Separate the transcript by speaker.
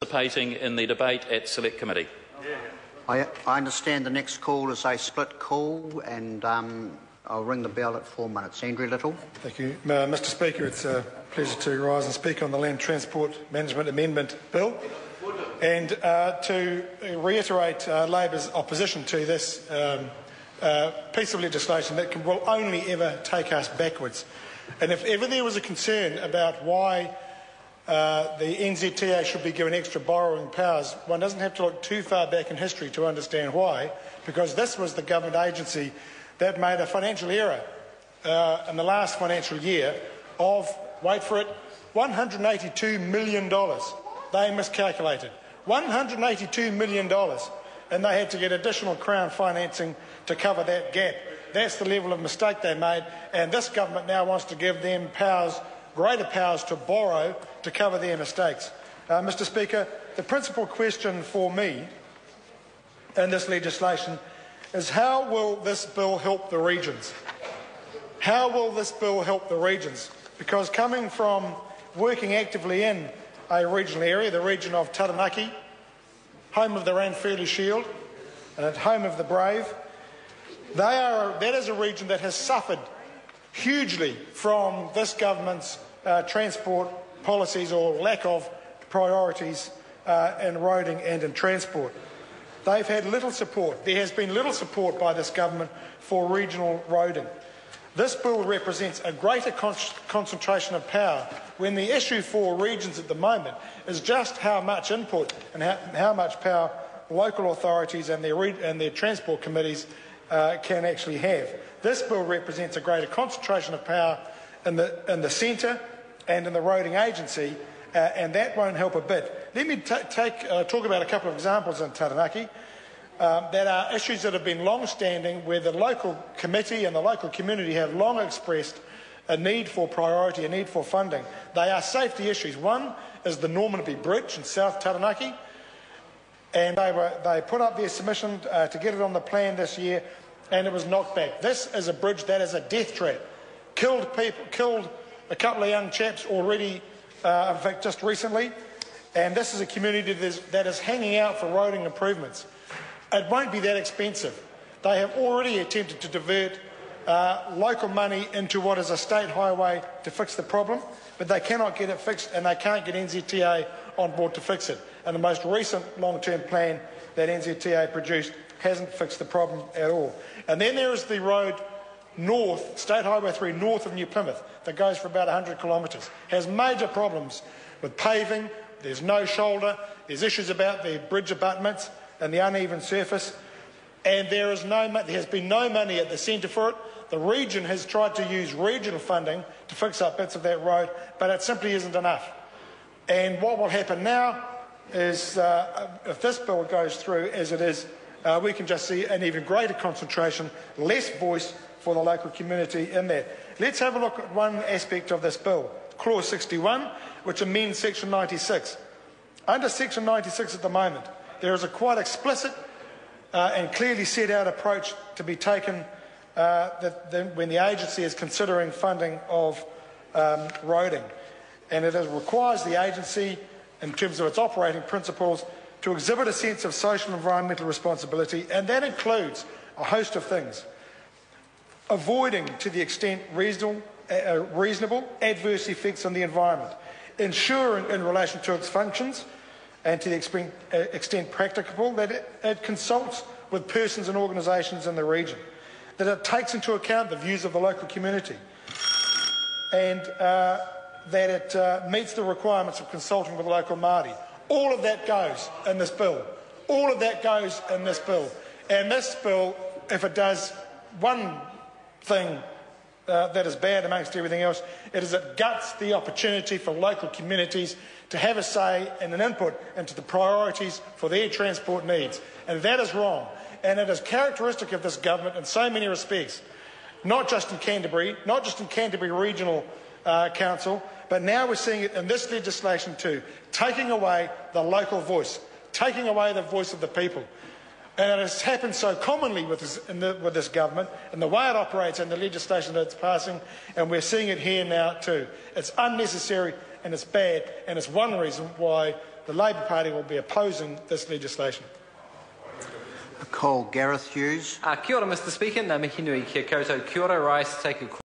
Speaker 1: participating in the debate at Select Committee.
Speaker 2: I understand the next call is a split call, and I'll ring the bell at 4 minutes. Andrew Little.
Speaker 3: Thank you, Mr. Speaker. It's a pleasure to rise and speak on the Land Transport Management Amendment Bill, and to reiterate Labor's opposition to this piece of legislation that will only ever take us backwards. And if ever there was a concern about why the NZTA should be given extra borrowing powers, one doesn't have to look too far back in history to understand why, because this was the government agency that made a financial error in the last financial year of, wait for it, $182 million. They miscalculated. $182 million. And they had to get additional Crown financing to cover that gap. That's the level of mistake they made, and this government now wants to give them powers, greater powers to borrow to cover their mistakes. Mr. Speaker, the principal question for me in this legislation is, how will this bill help the regions? How will this bill help the regions? Because coming from working actively in a regional area, the region of Taranaki, home of the Ranfurly Shield and home of the Brave, that is a region that has suffered hugely from this government's transport policies, or lack of priorities in roading and in transport. They've had little support. There has been little support by this government for regional roading. This bill represents a greater concentration of power, when the issue for regions at the moment is just how much input and how much power local authorities and their transport committees can actually have. This bill represents a greater concentration of power in the centre and in the roading agency, and that won't help a bit. Let me talk about a couple of examples in Taranaki that are issues that have been long-standing, where the local committee and the local community have long expressed a need for priority, a need for funding. They are safety issues. One is the Normanby Bridge in South Taranaki, and they put up their submission to get it on the plan this year, and it was knocked back. This is a bridge that is a death trap. Killed a couple of young chaps already, in fact, just recently, and this is a community that is hanging out for roading improvements. It won't be that expensive. They have already attempted to divert local money into what is a state highway to fix the problem, but they cannot get it fixed, and they can't get NZTA on board to fix it. And the most recent long-term plan that NZTA produced hasn't fixed the problem at all. And then there is the road north, State Highway 3 north of New Plymouth, that goes for about 100 kilometres. Has major problems with paving. There's no shoulder. There's issues about the bridge abutments and the uneven surface. And there has been no money at the centre for it. The region has tried to use regional funding to fix up bits of that road, but it simply isn't enough. And what will happen now is, if this bill goes through as it is, we can just see an even greater concentration, less voice for the local community in that. Let's have a look at one aspect of this bill, Clause 61, which amends Section 96. Under Section 96 at the moment, there is a quite explicit and clearly set out approach to be taken when the agency is considering funding of roading. And it requires the agency, in terms of its operating principles, to exhibit a sense of social and environmental responsibility, and that includes a host of things. Avoiding, to the extent reasonable, adverse effects on the environment. Ensuring, in relation to its functions, and to the extent practicable, that it consults with persons and organisations in the region. That it takes into account the views of the local community. And that it meets the requirements of consulting with local Māori. All of that goes in this bill. All of that goes in this bill. And this bill, if it does one thing that is bad amongst everything else, it is it guts the opportunity for local communities to have a say and an input into the priorities for their transport needs. And that is wrong. And it is characteristic of this government in so many respects, not just in Canterbury, not just in Canterbury Regional Council, but now we're seeing it in this legislation too, taking away the local voice, taking away the voice of the people. And it has happened so commonly with this government, and the way it operates and the legislation that it's passing, and we're seeing it here now too. It's unnecessary and it's bad, and it's one reason why the Labour Party will be opposing this legislation.
Speaker 2: I call Gareth Hughes.
Speaker 4: Kia ora, Mr Speaker. Nā mihi nui kia koutou. Kia ora, rise to take a